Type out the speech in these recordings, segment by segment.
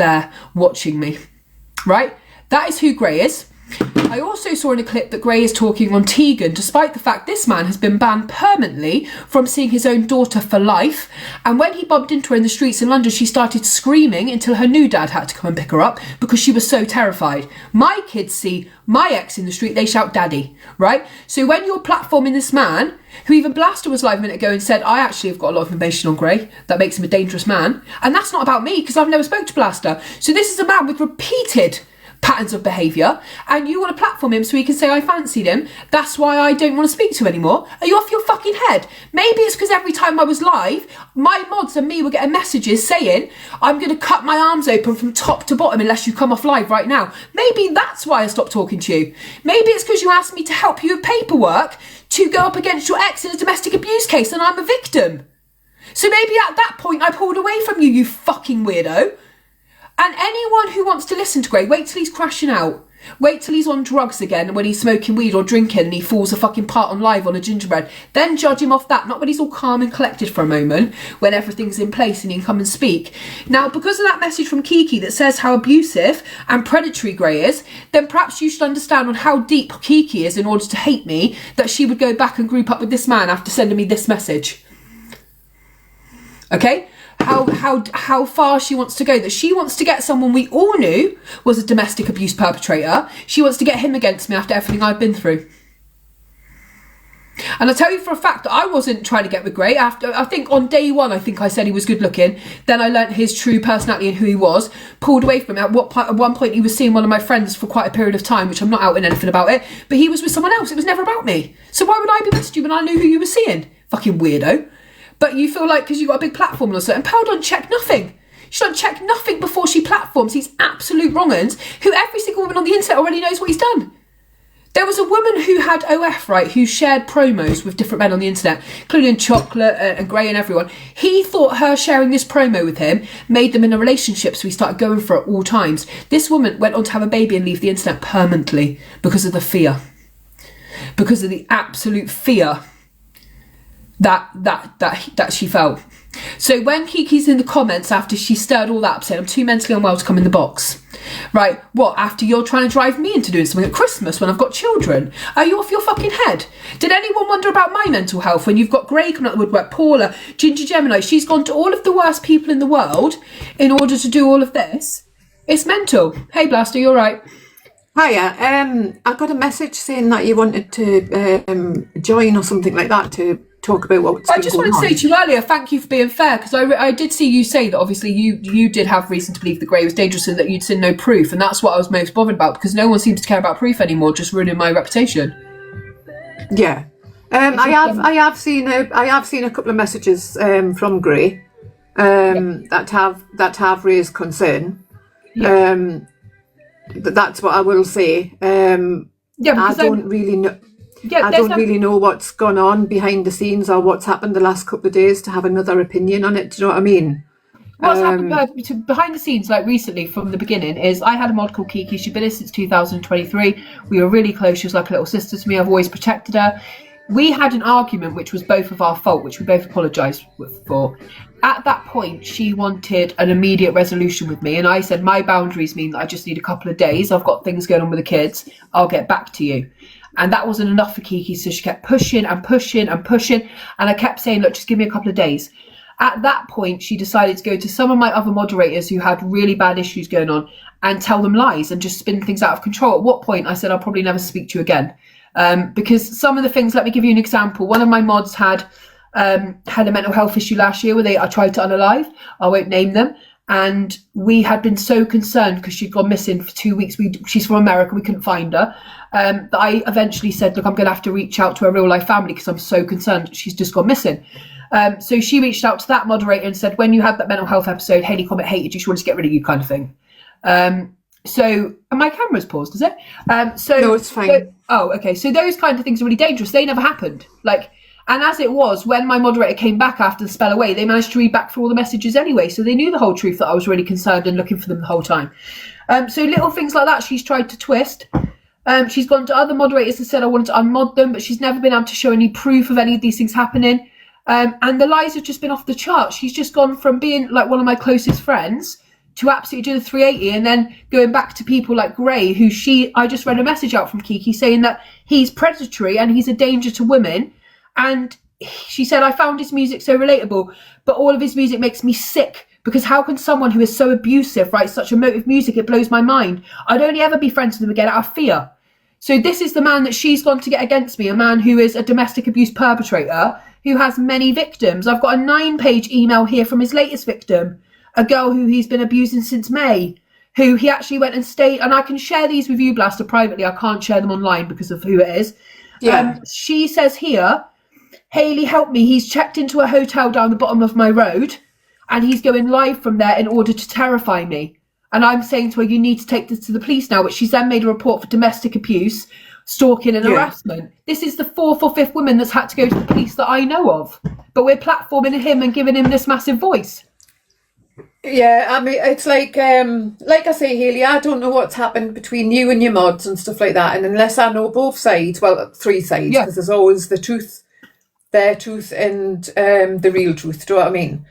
there watching me, right? That is who Gray is. I also saw in a clip that Gray is talking on Tegan, despite the fact this man has been banned permanently from seeing his own daughter for life. And when he bumped into her in the streets in London, she started screaming until her new dad had to come and pick her up because she was so terrified. My kids see my ex in the street, they shout daddy, right? So when you're platforming this man, who even Blaster was live a minute ago and said, I actually have got a lot of information on Gray that makes him a dangerous man. And that's not about me because I've never spoken to Blaster. So this is a man with repeated patterns of behaviour, and you want to platform him so he can say I fancied him. That's why I don't want to speak to him anymore. Are you off your fucking head? Maybe it's because every time I was live, my mods and me were getting messages saying I'm going to cut my arms open from top to bottom unless you come off live right now. Maybe that's why I stopped talking to you. Maybe it's because you asked me to help you with paperwork to go up against your ex in a domestic abuse case and I'm a victim. So maybe at that point I pulled away from you, you fucking weirdo. And anyone who wants to listen to Gray, wait till he's crashing out. Wait till he's on drugs again when he's smoking weed or drinking and he falls a fucking part on live on a gingerbread. Then judge him off that, not when he's all calm and collected for a moment, when everything's in place and he can come and speak. Now, because of that message from Kiki that says how abusive and predatory Gray is, then perhaps you should understand on how deep Kiki is in order to hate me, that she would go back and group up with this man after sending me this message. Okay? How far she wants to go, that she wants to get someone we all knew was a domestic abuse perpetrator. She wants to get him against me after everything I've been through. And I tell you for a fact that I wasn't trying to get with Gray. After, I think on day one, I think I said he was good looking. Then I learnt his true personality and who he was. Pulled away from him. At one point, he was seeing one of my friends for quite a period of time, which I'm not outing anything about it. But he was with someone else. It was never about me. So why would I be with you when I knew who you were seeing? Fucking weirdo. But you feel like because you've got a big platform or something, Pearl don't check nothing. She don't check nothing before she platforms these absolute wrong-uns who every single woman on the internet already knows what he's done. There was a woman who had OF, right, who shared promos with different men on the internet, including Chocolate and Gray and everyone. He thought her sharing this promo with him made them in a relationship, so he started going for it all times. This woman went on to have a baby and leave the internet permanently because of the fear. Because of the absolute fear that she felt. So when Kiki's in the comments after she stirred all that up, saying I'm too mentally unwell to come in the box, right? What, after you're trying to drive me into doing something at Christmas when I've got children? Are you off your fucking head? Did anyone wonder about my mental health when you've got Gray coming out the woodwork, Paula, Ginger Gemini? She's gone to all of the worst people in the world in order to do all of this. It's mental. Hey Blaster, you all right? Hiya. I got a message saying that you wanted to join or something like that to talk about what's been I just wanted to say to you earlier, thank you for being fair, because I did see you say that obviously you did have reason to believe that Gray was dangerous and that you'd seen no proof, and that's what I was most bothered about, because no one seems to care about proof anymore, just ruining my reputation. Yeah. I have seen a couple of messages from Gray that have raised concern. Yeah. That's what I will say. I don't really know. Yeah, I don't really know what's gone on behind the scenes or what's happened the last couple of days to have another opinion on it. Do you know what I mean? What's happened behind the scenes, like recently from the beginning, is I had a mod called Kiki. She'd been here since 2023. We were really close. She was like a little sister to me. I've always protected her. We had an argument which was both of our fault, which we both apologised for. At that point, she wanted an immediate resolution with me, and I said my boundaries mean that I just need a couple of days. I've got things going on with the kids. I'll get back to you. And that wasn't enough for Kiki, so she kept pushing and pushing and pushing, and I kept saying, look, just give me a couple of days. At that point, she decided to go to some of my other moderators who had really bad issues going on and tell them lies and just spin things out of control. At what point I said, I'll probably never speak to you again. Because some of the things, let me give you an example. One of my mods had a mental health issue last year where I tried to unalive. I won't name them. And we had been so concerned because she'd gone missing for 2 weeks. She's from America. We couldn't find her. That I eventually said, look, I'm going to have to reach out to her real life family because I'm so concerned she's just gone missing. So she reached out to that moderator and said, when you had that mental health episode, Hayley Comet hated you. She wanted to get rid of you, kind of thing. So, and my camera's paused, is it? No, it's fine. Okay. So those kind of things are really dangerous. They never happened. And as it was, when my moderator came back after the spell away, they managed to read back through all the messages anyway. So they knew the whole truth, that I was really concerned and looking for them the whole time. So little things like that she's tried to twist. She's gone to other moderators and said I wanted to unmod them, but she's never been able to show any proof of any of these things happening. And the lies have just been off the charts. She's just gone from being like one of my closest friends to absolutely do the 380, and then going back to people like Gray, who I just read a message out from Kiki saying that he's predatory and he's a danger to women. And she said, I found his music so relatable, but all of his music makes me sick, because how can someone who is so abusive write such emotive music? It blows my mind. I'd only ever be friends with him again out of fear. So this is the man that she's gone to get against me, a man who is a domestic abuse perpetrator, who has many victims. I've got a 9-page email here from his latest victim, a girl who he's been abusing since May, who he actually went and stayed, and I can share these with you, Blaster, privately. I can't share them online because of who it is. Yeah. She says here, Hayley, help me. He's checked into a hotel down the bottom of my road, and he's going live from there in order to terrify me. And I'm saying to her, you need to take this to the police now. But she's then made a report for domestic abuse, stalking and harassment. This is the 4th or 5th woman that's had to go to the police that I know of. But we're platforming him and giving him this massive voice. Yeah, I mean, it's like I say, Hayley, I don't know what's happened between you and your mods and stuff like that. And unless I know both sides, well, 3 sides, because there's always the truth, their truth, and the real truth. Do you know what I mean?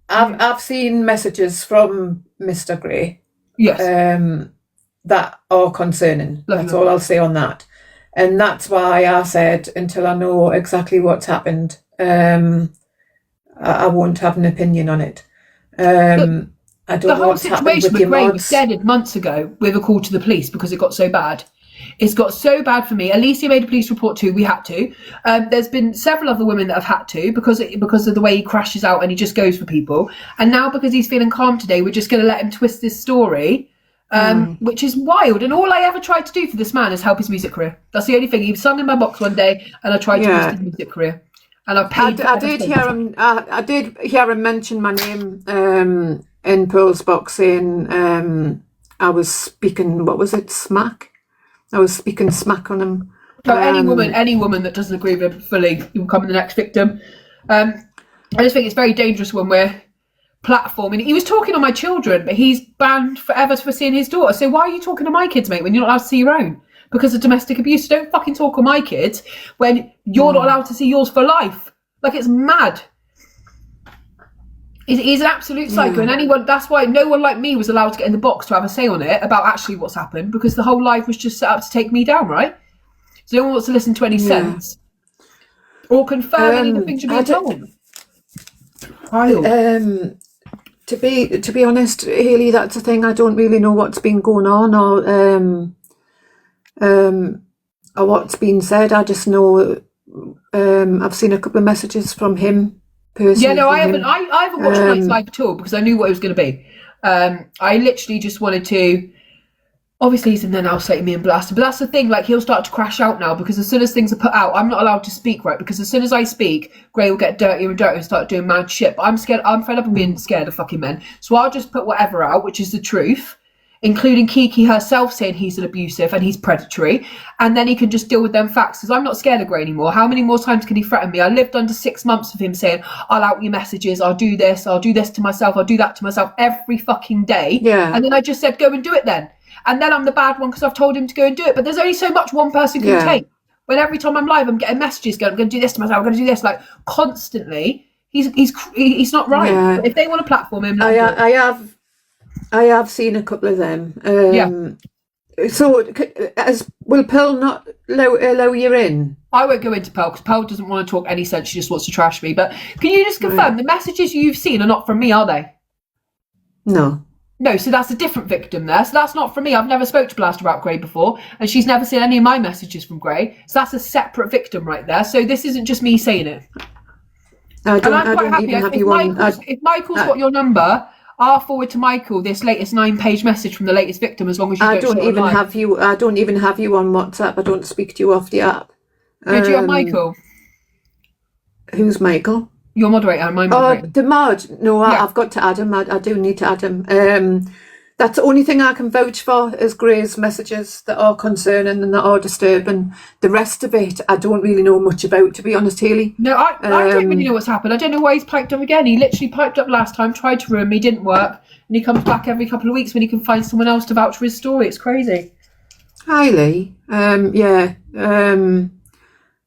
I've seen messages from Mr. Gray, that are concerning. That's all I'll say on that. And that's why I said, until I know exactly what's happened, I won't have an opinion on it. I don't know what's happened with your Gray mods. Was deaded months ago with a call to the police because it got so bad. It's got so bad for me. Alicia made a police report too. We had to. There's been several other women that have had to because of the way he crashes out and he just goes for people. And now because he's feeling calm today, we're just going to let him twist this story, which is wild. And all I ever tried to do for this man is help his music career. That's the only thing. He sung in my box one day, and I tried to boost his music career. And I paid. I did hear him mention my name in Pearl's box, saying I was speaking. What was it? Smack. I was speaking smack on him. So any woman that doesn't agree with him fully, you will become the next victim. I just think it's very dangerous when we're platforming. He was talking on my children, but he's banned forever for seeing his daughter. So why are you talking to my kids, mate, when you're not allowed to see your own? Because of domestic abuse. Don't fucking talk on my kids when you're not allowed to see yours for life. Like, it's mad. He's an absolute psycho, and that's why no one like me was allowed to get in the box to have a say on it about actually what's happened, because the whole life was just set up to take me down, right? So no one wants to listen to any sense or confirm any of the things you're being told. To be honest, Hayley, that's the thing. I don't really know what's been going on or what's been said. I just know I've seen a couple of messages from him. Yeah, no, I haven't watched tonight's live at all because I knew what it was going to be. I literally just wanted to. Obviously, he's in there now slating me and blasting, but that's the thing. Like, he'll start to crash out now because as soon as things are put out, I'm not allowed to speak, right? Because as soon as I speak, Gray will get dirtier and dirtier and start doing mad shit. But I'm scared. I'm fed up of being scared of fucking men. So I'll just put whatever out, which is the truth, including Kiki herself saying he's an abusive and he's predatory, and then he can just deal with them facts, because I'm not scared of Gray anymore. How many more times can he threaten me? I lived under 6 months of him saying, I'll out your messages, I'll do this to myself, I'll do that to myself every fucking day. And then I just said, go and do it then. And then I'm the bad one because I've told him to go and do it. But there's only so much one person can take. When every time I'm live, I'm getting messages going, I'm going to do this to myself, I'm going to do this, like, constantly. He's not right. But if they want to platform him, I have seen a couple of them. So, will Pearl not allow you in? I won't go into Pearl because Pearl doesn't want to talk any sense. She just wants to trash me. But can you just confirm the messages you've seen are not from me, are they? No. No, so that's a different victim there. So that's not from me. I've never spoke to Blaster about Gray before, and she's never seen any of my messages from Gray. So that's a separate victim right there. So this isn't just me saying it. I'm quite happy. If Michael's got your number, I'll forward to Michael this latest 9-page message from the latest victim, as long as you don't have you. I don't even have you on WhatsApp. I don't speak to you off the app. Do you have Michael? Who's Michael? Your moderator, my moderator. Oh, the mod. No, I've got to add him. I do need to add him. That's the only thing I can vouch for is Gray's messages that are concerning and that are disturbing. The rest of it, I don't really know much about, to be honest, Hayley. No, I don't really know what's happened. I don't know why he's piped up again. He literally piped up last time, tried to ruin me, didn't work, and he comes back every couple of weeks when he can find someone else to vouch for his story. It's crazy. Hayley, no,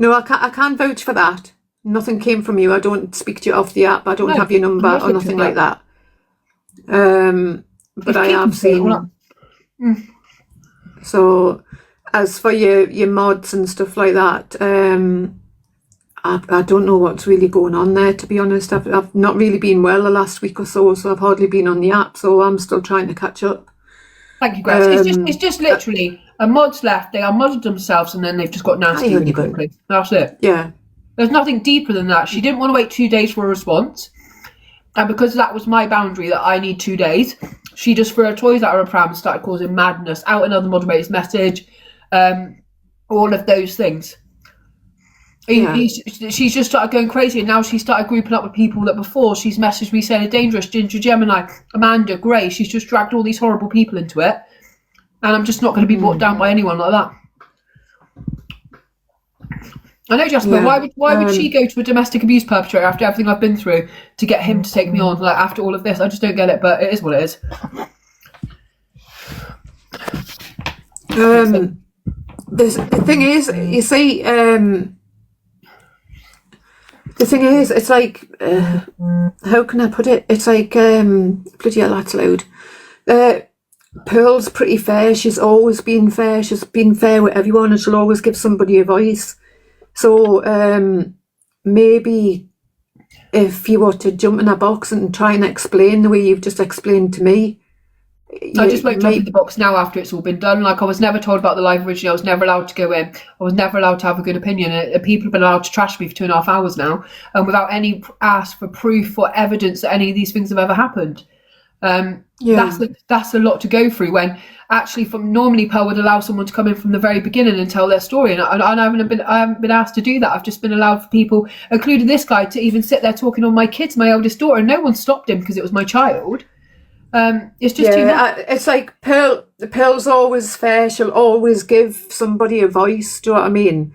I can't vouch for that. Nothing came from you. I don't speak to you off the app. I don't have your number or nothing like that. But I have seen. So, as for your mods and stuff like that, I don't know what's really going on there, to be honest. I've not really been well the last week or so I've hardly been on the app, so I'm still trying to catch up. Thank you, Grace. It's just literally a mod's left, they are modded themselves, and then they've just got nasty really quickly. That's it. Yeah. There's nothing deeper than that. She didn't want to wait 2 days for a response, and because that was my boundary that I need 2 days, she just threw her toys out of her pram and started causing madness, out another moderator's message, all of those things. Yeah. She's just started going crazy, and now she started grouping up with people that before she's messaged me saying are dangerous, Ginger Gemini, Amanda, Gray. She's just dragged all these horrible people into it, and I'm just not going to be brought down by anyone like that. I know, Jasper. Yeah. Why would she go to a domestic abuse perpetrator after everything I've been through to get him to take me on? Like after all of this, I just don't get it. But it is what it is. The thing is, you see, the thing is, it's like, how can I put it? It's like, bloody hell, that's loud. Pearl's pretty fair. She's always been fair. She's been fair with everyone, and she'll always give somebody a voice. So maybe if you were to jump in a box and try and explain the way you've just explained to me. I just won't jump in the box now after it's all been done. Like, I was never told about the live originally. I was never allowed to go in. I was never allowed to have a good opinion. People have been allowed to trash me for 2.5 hours now, and without any ask for proof or evidence that any of these things have ever happened. That's a lot to go through, when actually normally Pearl would allow someone to come in from the very beginning and tell their story, and I haven't been asked to do that. I've just been allowed for people, including this guy, to even sit there talking on my kids, my eldest daughter, and no one stopped him because it was my child. It's just too much. It's like Pearl's always fair. She'll always give somebody a voice. Do you know what I mean?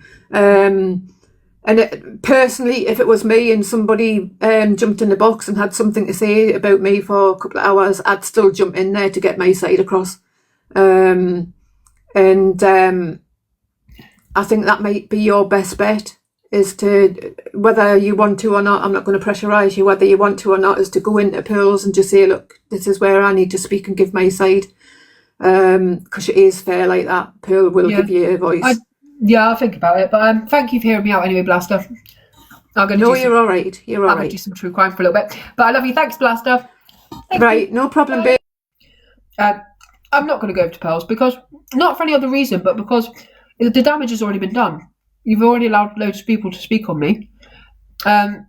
And personally, if it was me and somebody jumped in the box and had something to say about me for a couple of hours, I'd still jump in there to get my side across. I think that might be your best bet, is to, whether you want to or not, I'm not going to pressurise you, whether you want to or not, is to go into Pearls and just say, look, this is where I need to speak and give my side. Because it is fair like that. Pearl will give you a voice. I'll think about it. But thank you for hearing me out anyway, Blaster. You're all right. You're all right. I'm going to do some true crime for a little bit. But I love you. Thanks, Blaster. Right, no problem, babe. I'm not going to go over to Pearls, because, not for any other reason, but because the damage has already been done. You've already allowed loads of people to speak on me. And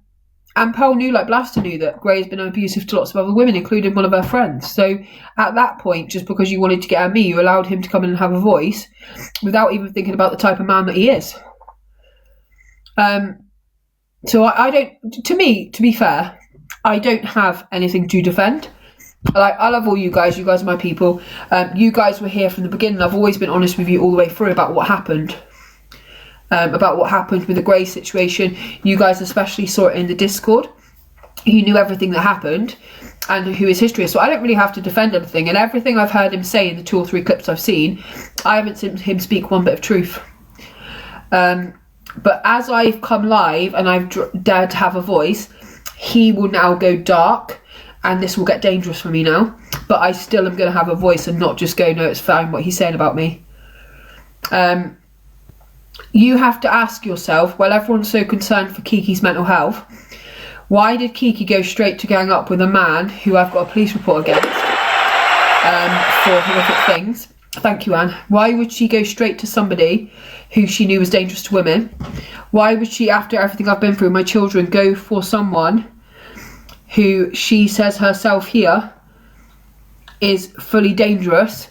Pearl knew, like Blaster knew, that Gray has been abusive to lots of other women, including one of her friends. So at that point, just because you wanted to get at me, you allowed him to come in and have a voice without even thinking about the type of man that he is. So I don't, to me, to be fair, I don't have anything to defend. Like, I love all you guys. You guys are my people. You guys were here from the beginning. I've always been honest with you all the way through about what happened. About what happened with the Gray situation. You guys especially saw it in the Discord. You knew everything that happened and who his history is. So I don't really have to defend anything. And everything I've heard him say in the 2 or 3 clips I've seen, I haven't seen him speak one bit of truth. But as I've come live and I've dared to have a voice, he will now go dark. And this will get dangerous for me now. But I still am going to have a voice and not just go, no, it's fine what he's saying about me. You have to ask yourself, well, everyone's so concerned for Kiki's mental health, why did Kiki go straight to gang up with a man who I've got a police report against for horrific things? Thank you, Anne. Why would she go straight to somebody who she knew was dangerous to women? Why would she, after everything I've been through, my children, go for someone who she says herself here is fully dangerous,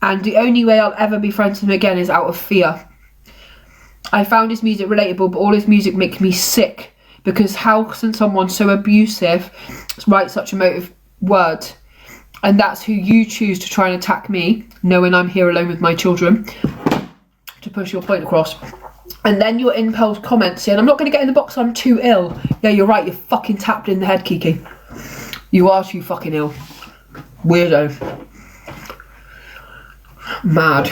and the only way I'll ever be friends with him again is out of fear? I found his music relatable, but all his music makes me sick, because how can someone so abusive write such emotive words? And that's who you choose to try and attack me, knowing I'm here alone with my children, to push your point across. And then you're in Pearl's comments saying, I'm not going to get in the box, I'm too ill. Yeah, you're right, you're fucking tapped in the head, Kiki. You are too fucking ill. Weirdo. Mad.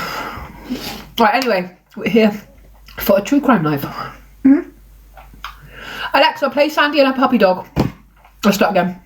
Right, anyway, we're here for a true crime live. Alexa, play Sandy and a puppy dog. Let's start again.